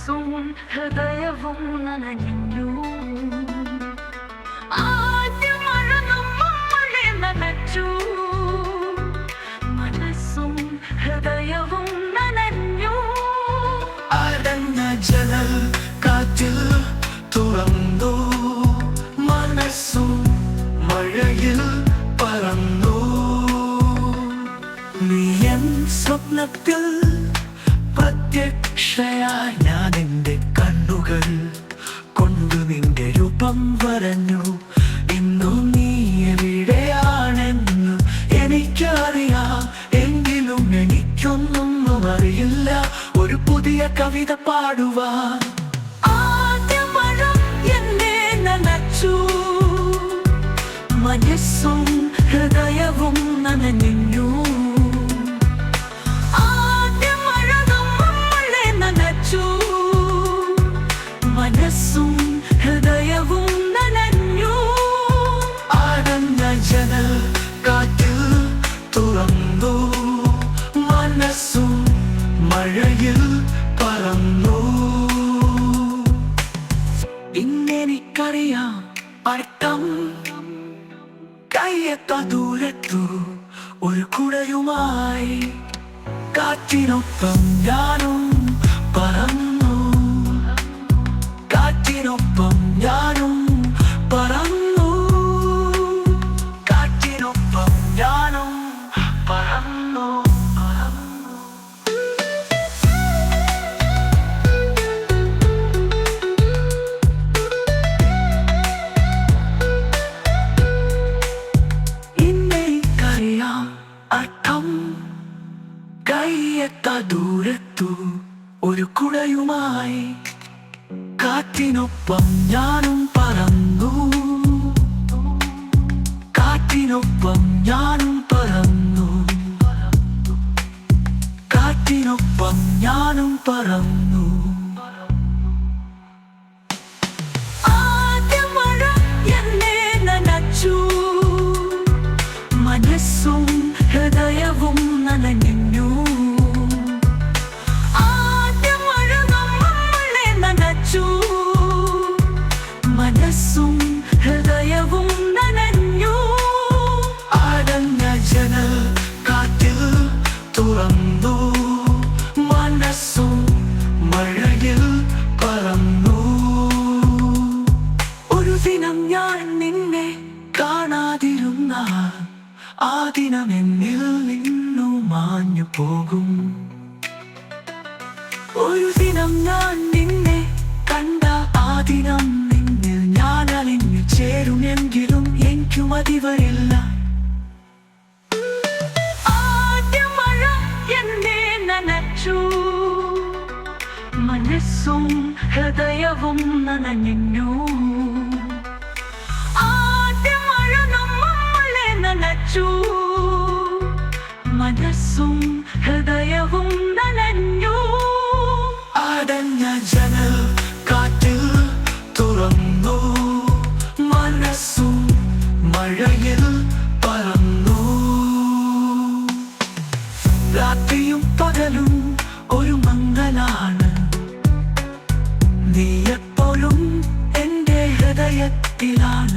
മനസ്സും ഹൃദയവും നനഞ്ഞു. ആദ്യം മഴ നമ്മളെ നനച്ചു. മനസ്സും ഹൃദയവും നനഞ്ഞു. അടഞ്ഞ ജനൽ കാറ്റിൽ തുറന്നു. മനസ്സും മഴയിൽ പറന്നു. നീ എൻ സ്വപ്നത്തിൽ പ്രത്യക്ഷയായി. ഞാൻ എൻ്റെ കണ്ണുകൾ കൊണ്ട് നിന്റെ രൂപം വരഞ്ഞു. ഇന്നു നീ എവിടെയാണെന്ന് എനിക്കറിയാം. എങ്കിലും എനിക്കൊന്നും അറിയില്ല ഒരു പുതിയ കവിത പാടുവാൻ. ആദ്യ മഴ എന്നെ നനച്ചു. മനസ്സും ഹൃദയവും നനഞ്ഞു. മനസ്സും ഹൃദയവും നനഞ്ഞു. അടഞ്ഞ ജനൽ കാറ്റിൽ തുറന്നു. മനസ്സും മഴയിൽ പറന്നു. ഇന്നെനിക്കറിയാം അർത്ഥം. കയ്യെത്ത ദൂരത്തു ഒരു കുടയുമായി കാറ്റിനൊപ്പം ഞാനും പറന്നു. കാറ്റിനൊപ്പം ഞാനും പറന്നു. കാറ്റിനൊപ്പം ഞാനും പറന്നു. ഇന്നെനിക്കറിയാം അർത്ഥം. കയ്യെത്ത ദൂരത്തു ഒരു കുടയുമായി കാറ്റിനൊപ്പം ഞാനും പറന്നു. കാറ്റിനൊപ്പം ഞാനും പറന്നു. കാറ്റിനൊപ്പം ഞാനും പറന്നു. ആദ്യ മഴ എന്നെ നനച്ചു. മനസ്സും ഹൃദയവും നനഞ്ഞു. മനസ്സും ഹൃദയവും നനഞ്ഞു. അടഞ്ഞ ജനൽ കാറ്റിൽ തുറന്നു. മനസ്സും മഴയിൽ പറന്നു. ഒരു ദിനം ഞാൻ നിന്നെ കാണാതിരുന്ന ആ ദിനം എന്നിൽ നിന്നു മാഞ്ഞു പോകും. ഒരു ദിനം ഞാൻ നിന്നെ കണ്ട ആ ദിനം നിന്നിൽ ഞാൻ അലിഞ്ഞു ചേരുമെങ്കിലും എനിക്കു മതി വരില്ല. ആദ്യ മഴ എന്നെ നനച്ചു. മനസ്സും ഹൃദയവും നനഞ്ഞു. ആദ്യ മഴ നമ്മളെ നനച്ചു. മനസ്സും ഹൃദയവും നനഞ്ഞു. അടഞ്ഞ ജനൽ കാറ്റിൽ തുറന്നു. മനസ്സും മഴയിൽ പറന്നു. രാത്രിയും പകലും ഒരു മംഗലാണ്. നീ എപ്പോഴും എൻ്റെ ഹൃദയത്തിലാണ്.